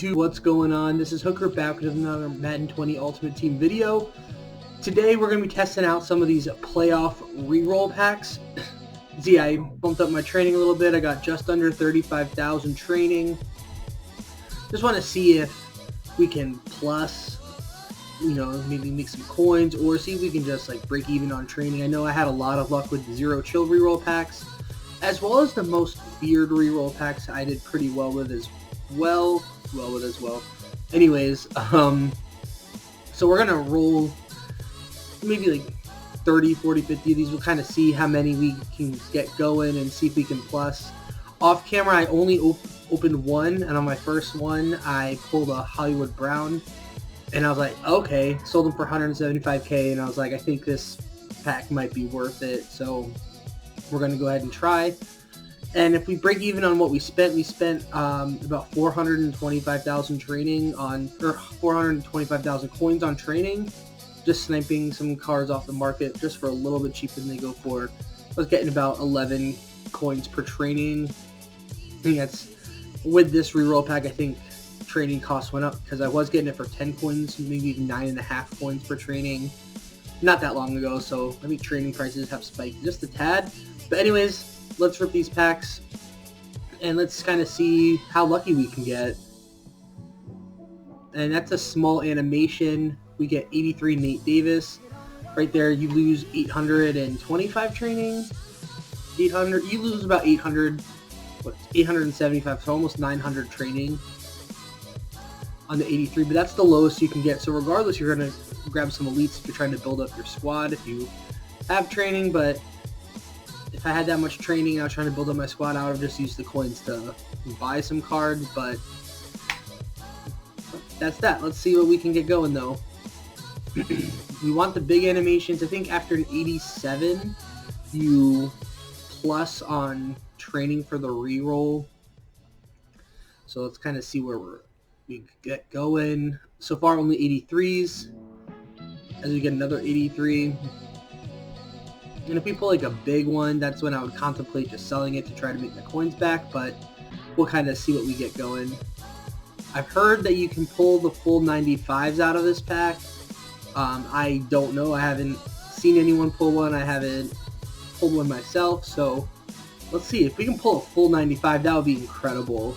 What's going on? This is Hooker back with another Madden 20 Ultimate Team video. Today we're going to be testing out some of these playoff reroll packs. See, I bumped up my training a little bit. I got just under 35,000 training. Just want to see if we can plus, maybe make some coins, or see if we can just like break even on training. I know I had a lot of luck with the Zero Chill reroll packs, as well as the most feared reroll packs. I did pretty well with as well. Anyways, so we're gonna roll maybe like 30, 40, 50 of these. We'll kind of see how many we can get going and see if we can plus. Off camera, I only opened one, and on my first one, I pulled a Hollywood Brown, and I was like, okay, sold them for 175k, and I was like, I think this pack might be worth it, so we're gonna go ahead and try. And if we break even on what we spent about 425,000 training on, or 425,000 coins on training, just sniping some cards off the market just for a little bit cheaper than they go for. I was getting about 11 coins per training. I think that's, with this reroll pack, I think training costs went up because I was getting it for 10 coins, maybe 9.5 coins per training not that long ago, so I think training prices have spiked just a tad. But anyways, let's rip these packs, and let's kind of see how lucky we can get. And that's a small animation. We get 83 Nate Davis. Right there, you lose 825 training. You lose about 875, so almost 900 training on the 83, but that's the lowest you can get. So regardless, you're going to grab some elites if you're trying to build up your squad, if you have training. But if I had that much training and I was trying to build up my squad, I would have just used the coins to buy some cards, but that's that. Let's see what we can get going, though. We want the big animations. I think after an 87, you plus on training for the reroll. So let's kind of see where we get going. So far, only 83s. As we get another 83. And if we pull like a big one, that's when I would contemplate just selling it to try to make the coins back, but we'll kind of see what we get going. I've heard that you can pull the full 95s out of this pack. I don't know. I haven't seen anyone pull one. I haven't pulled one myself, so let's see. If we can pull a full 95, that would be incredible.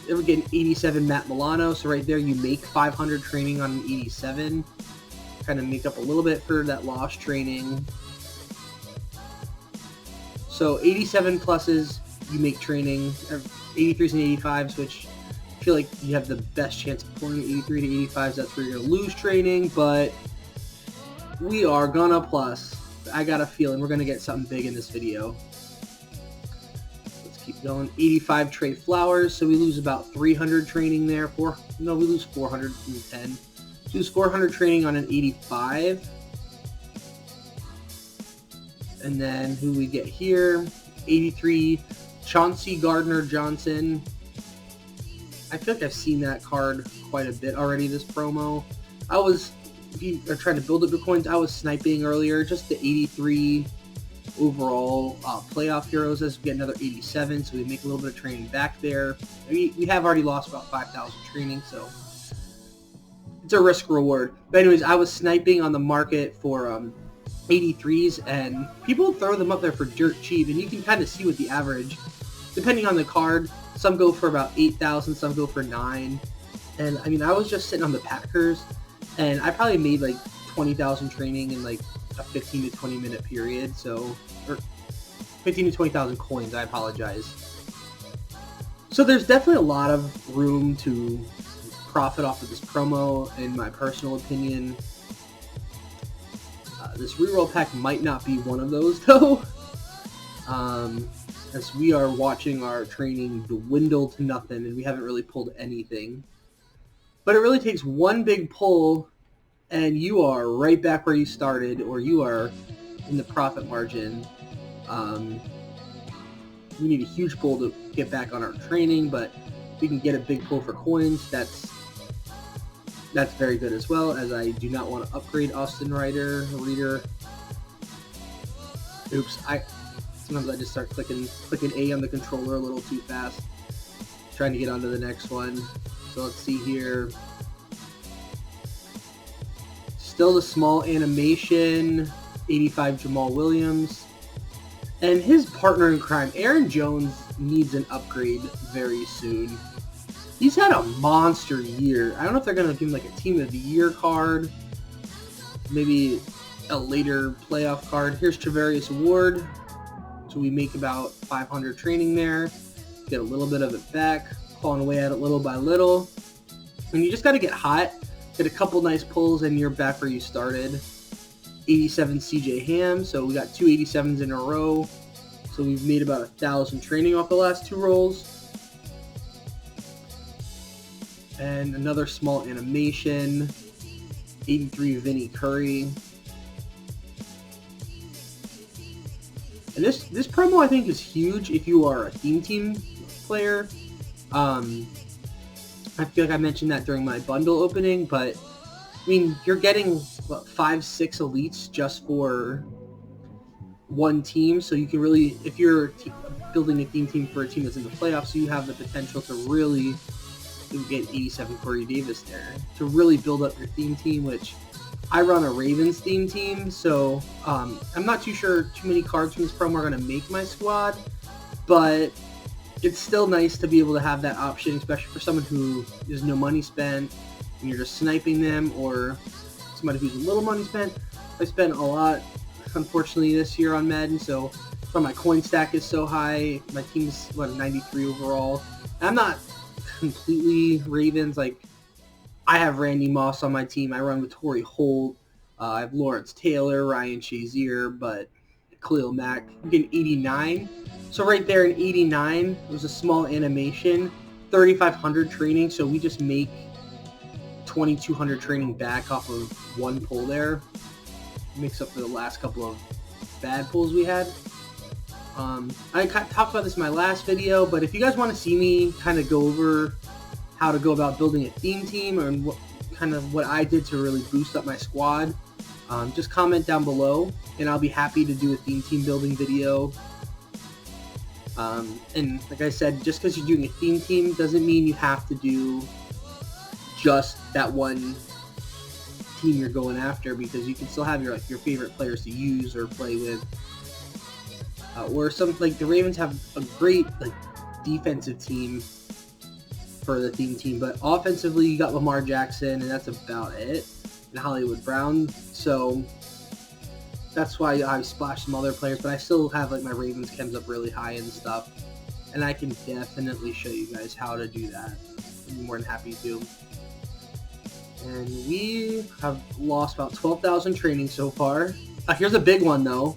We're getting 87 Matt Milano, so right there you make 500 training on an 87. Kind of make up a little bit for that lost training. So 87 pluses, you make training, 83s and 85s, which I feel like you have the best chance of pulling 83 to 85s. That's where you're going to lose training, but we are going to plus. I got a feeling we're going to get something big in this video. Let's keep going. 85 Trey Flowers, so we lose about 300 training there. We lose 410. Lose 400 training on an 85. And then who we get here? 83 Chauncey Gardner-Johnson. I feel like I've seen that card quite a bit already this promo. If you are trying to build up your coins, I was sniping earlier. Just the 83 overall playoff heroes as we get another 87. So we make a little bit of training back there. We have already lost about 5,000 training, so it's a risk reward. But anyways, I was sniping on the market for 83s, and people throw them up there for dirt cheap, and you can kind of see what the average, depending on the card, some go for about 8,000, some go for 9. And I mean, I was just sitting on the Packers, and I probably made like 20,000 training in like a 15 to 20 minute period. So, or 15 to 20,000 coins, I apologize. So there's definitely a lot of room to profit off of this promo, in my personal opinion. This reroll pack might not be one of those, though, as we are watching our training dwindle to nothing, and we haven't really pulled anything. But it really takes one big pull, and you are right back where you started, or you are in the profit margin. We need a huge pull to get back on our training, but if we can get a big pull for coins, that's very good as well, as I do not want to upgrade Austin Reader. Oops, sometimes I just start clicking A on the controller a little too fast. trying to get on to the next one. So let's see here. Still the small animation, 85 Jamal Williams. And his partner in crime, Aaron Jones, needs an upgrade very soon. He's had a monster year. I don't know if they're going to give him like a Team of the Year card. Maybe a later playoff card. Here's Travarius Ward. So we make about 500 training there. Get a little bit of it back. Clawing away at it little by little. And you just got to get hot. Get a couple nice pulls and you're back where you started. 87 CJ Ham. So we got two 87s in a row. So we've made about 1,000 training off the last two rolls. And another small animation. 83 Vinny Curry. And this promo I think is huge if you are a theme team player. I feel like I mentioned that during my bundle opening, but I mean, you're getting what, 5-6 elites just for one team, so you can really, if you're building a theme team for a team that's in the playoffs, so you have the potential to really get 87 Corey Davis there, to really build up your theme team, which I run a Ravens theme team, so I'm not too sure too many cards from this promo are going to make my squad, but it's still nice to be able to have that option, especially for someone who there's no money spent and you're just sniping them, or somebody who's a little money spent. I spent a lot, unfortunately, this year on Madden, so my coin stack is so high. My team's, what, 93 overall. And I'm not completely Ravens. Like, I have Randy Moss on my team. I run with Torrey Holt. I have Lawrence Taylor, Ryan Shazier, but Khalil Mack. I'm getting 89. So right there in 89, it was a small animation. 3,500 training, so we just make 2,200 training back off of one pull there. Makes up for the last couple of bad pulls we had. I talked about this in my last video, but if you guys want to see me kind of go over how to go about building a theme team and what I did to really boost up my squad, just comment down below and I'll be happy to do a theme team building video. And like I said, just because you're doing a theme team doesn't mean you have to do just that one team you're going after, because you can still have your favorite players to use or play with. Or some, like the Ravens have a great defensive team for the theme team, but offensively you got Lamar Jackson and that's about it, and Hollywood Brown. So that's why I splashed some other players, but I still have my Ravens chems up really high and stuff, and I can definitely show you guys how to do that. I'd be more than happy to. And we have lost about 12,000 training so far. Here's a big one though.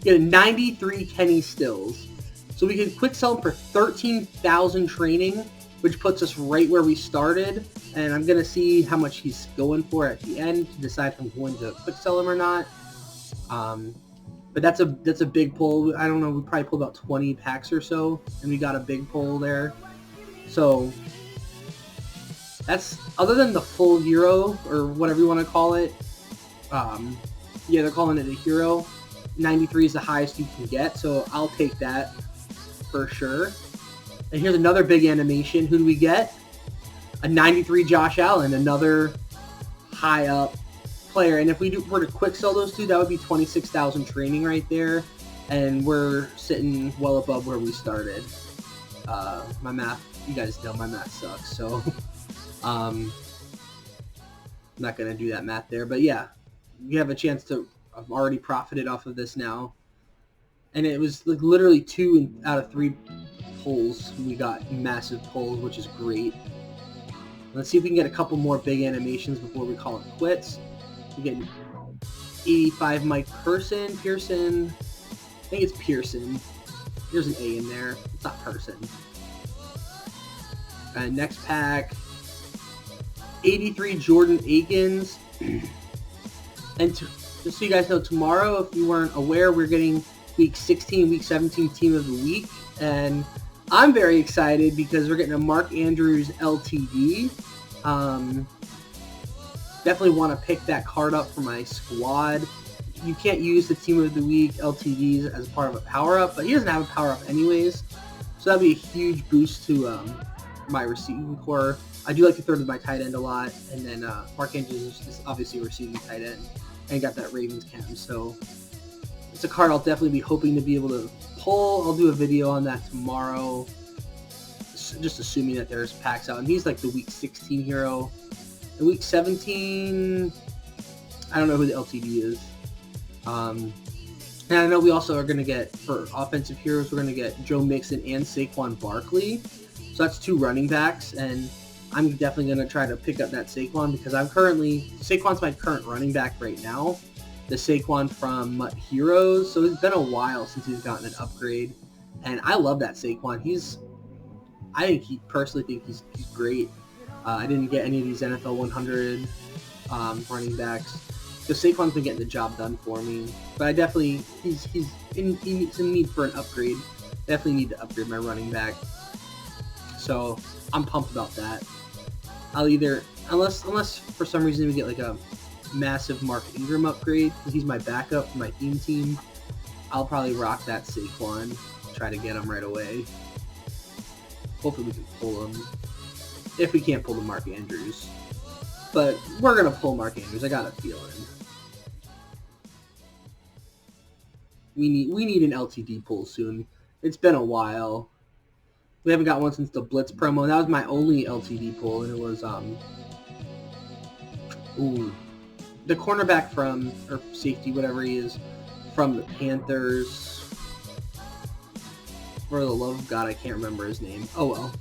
Get a 93 Kenny Stills. So we can quick sell him for 13,000 training, which puts us right where we started. And I'm going to see how much he's going for at the end to decide if I'm going to quick sell him or not. But that's a big pull. I don't know, we probably pulled about 20 packs or so, and we got a big pull there. So that's, other than the full hero, or whatever you want to call it, yeah, they're calling it a hero. 93 is the highest you can get, so I'll take that for sure. And here's another big animation. Who do we get? A 93 Josh Allen, another high up player. And if we were to quick sell those two, that would be 26,000 training right there, and we're sitting well above where we started. My math, you guys know my math sucks, so I'm not gonna do that math there. But yeah, you have a chance to. I've already profited off of this now, and it was literally 2 out of 3 pulls. We got massive pulls, which is great. Let's see if we can get a couple more big animations before we call it quits. We get 85 Mike Pearson. I think it's Pearson. There's an A in there. It's not Person. Next pack, 83 Jordan Akins. And just so you guys know, tomorrow, if you weren't aware, we're getting Week 16, Week 17 Team of the Week. And I'm very excited because we're getting a Mark Andrews LTD. Definitely want to pick that card up for my squad. You can't use the Team of the Week LTDs as part of a power-up, but he doesn't have a power-up anyways. So that'd be a huge boost to my receiving core. I do like to throw to my tight end a lot, and then Mark Andrews is obviously a receiving tight end, and got that Ravens cam. So it's a card I'll definitely be hoping to be able to pull. I'll do a video on that tomorrow, just assuming that there's packs out. And he's like the week 16 hero. In week 17, I don't know who the LTD is. And I know we also are going to get, for offensive heroes, we're going to get Joe Mixon and Saquon Barkley. So that's 2 running backs, and I'm definitely going to try to pick up that Saquon because Saquon's my current running back right now. The Saquon from Heroes. So it's been a while since he's gotten an upgrade, and I love that Saquon. I personally think he's great. I didn't get any of these NFL 100 running backs. So Saquon's been getting the job done for me, but I definitely he's in need for an upgrade. Definitely need to upgrade my running back. So I'm pumped about that. I'll either unless for some reason we get like a massive Mark Ingram upgrade because he's my backup for my theme team, I'll probably rock that Saquon. Try to get him right away. Hopefully we can pull him. If we can't pull the Mark Andrews, but we're gonna pull Mark Andrews. I got a feeling. We need an LTD pull soon. It's been a while. We haven't got one since the Blitz promo. That was my only LTD pull, and it was the cornerback from, or safety, whatever he is, from the Panthers. For the love of God, I can't remember his name. Oh well.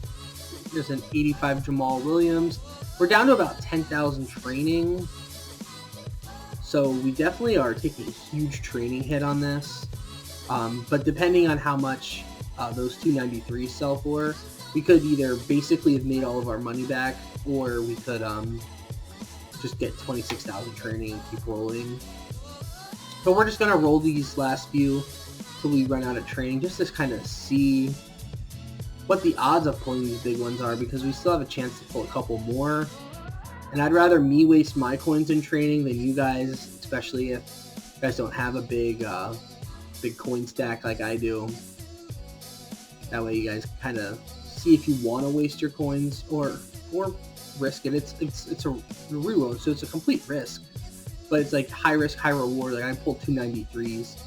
There's an 85 Jamal Williams. We're down to about 10,000 training. So we definitely are taking a huge training hit on this. But depending on how much those 293s sell for, we could either basically have made all of our money back, or we could just get 26,000 training and keep rolling. But we're just going to roll these last few till we run out of training, just to kind of see what the odds of pulling these big ones are, because we still have a chance to pull a couple more. And I'd rather me waste my coins in training than you guys, especially if you guys don't have a big coin stack like I do. That way you guys kind of see if you want to waste your coins or risk it. It's a reroll, so it's a complete risk. But it's like high risk, high reward. Like I pulled 293s.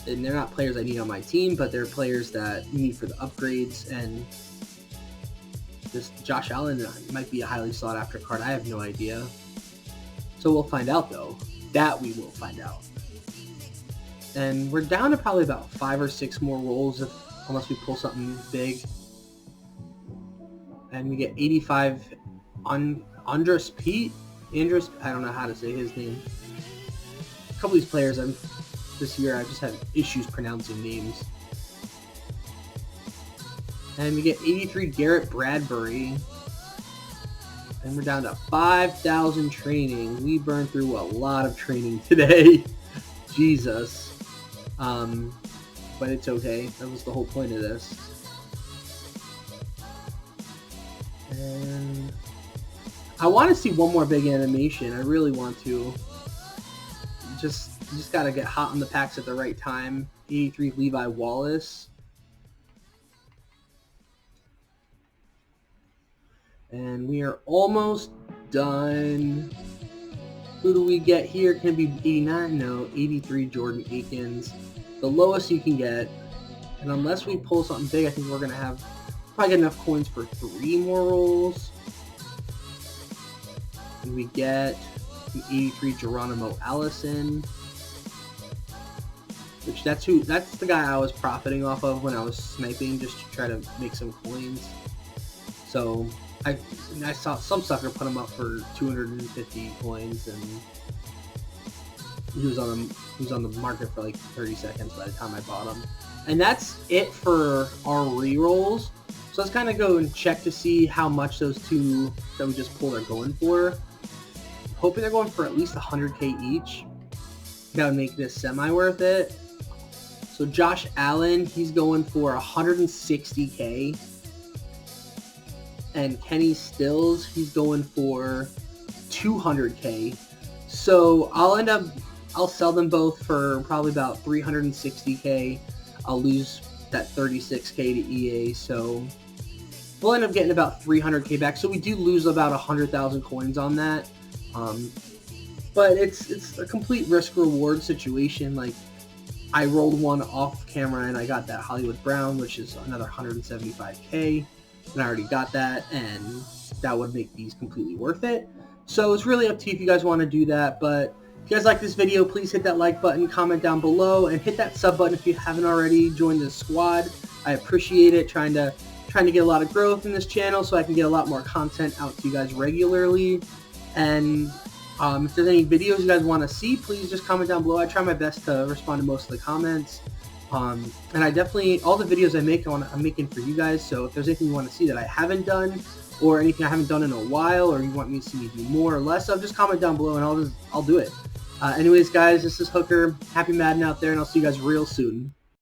And they're not players I need on my team, but they're players that you need for the upgrades. And this Josh Allen might be a highly sought after card. I have no idea. So we'll find out, though. That we will find out. And we're down to probably about 5 or 6 more rolls, unless we pull something big. And we get 85 Andres Pete. Andres, I don't know how to say his name. A couple of these players this year I just had issues pronouncing names. And we get 83 Garrett Bradbury. And we're down to 5,000 training. We burned through a lot of training today. Jesus. But it's okay. That was the whole point of this. And I want to see one more big animation. I really want to. Just got to get hot on the packs at the right time. 83 Levi Wallace. And we are almost done. Who do we get here? Can it be 89? No, 83 Jordan Akins. The lowest you can get. And unless we pull something big, I think we're going to have probably get enough coins for 3 more rolls. And we get the 83 Geronimo Allison. Which that's the guy I was profiting off of when I was sniping, just to try to make some coins. So I saw some sucker put him up for 250 coins, and he was on the market for like 30 seconds by the time I bought him. And that's it for our rerolls. So let's kind of go and check to see how much those 2 that we just pulled are going for. Hoping they're going for at least 100k each. That would make this semi worth it. So Josh Allen, he's going for 160k. And Kenny Stills, he's going for 200k. So I'll sell them both for probably about 360k. I'll lose that 36K to EA, so we'll end up getting about 300K back. So we do lose about 100,000 coins on that. But it's a complete risk-reward situation. Like, I rolled one off camera and I got that Hollywood Brown, which is another 175K, and I already got that, and that would make these completely worth it. So it's really up to you if you guys want to do that. But if you guys like this video, please hit that like button, comment down below, and hit that sub button if you haven't already. Join the squad. I appreciate it. Trying to get a lot of growth in this channel so I can get a lot more content out to you guys regularly. And if there's any videos you guys want to see, please just comment down below. I try my best to respond to most of the comments. And I definitely, all the videos I make, I'm making for you guys. So if there's anything you want to see that I haven't done, or anything I haven't done in a while, or you want me to see me do more or less of, just comment down below and I'll do it. Anyways, guys, this is Hooker. Happy Madden out there, and I'll see you guys real soon.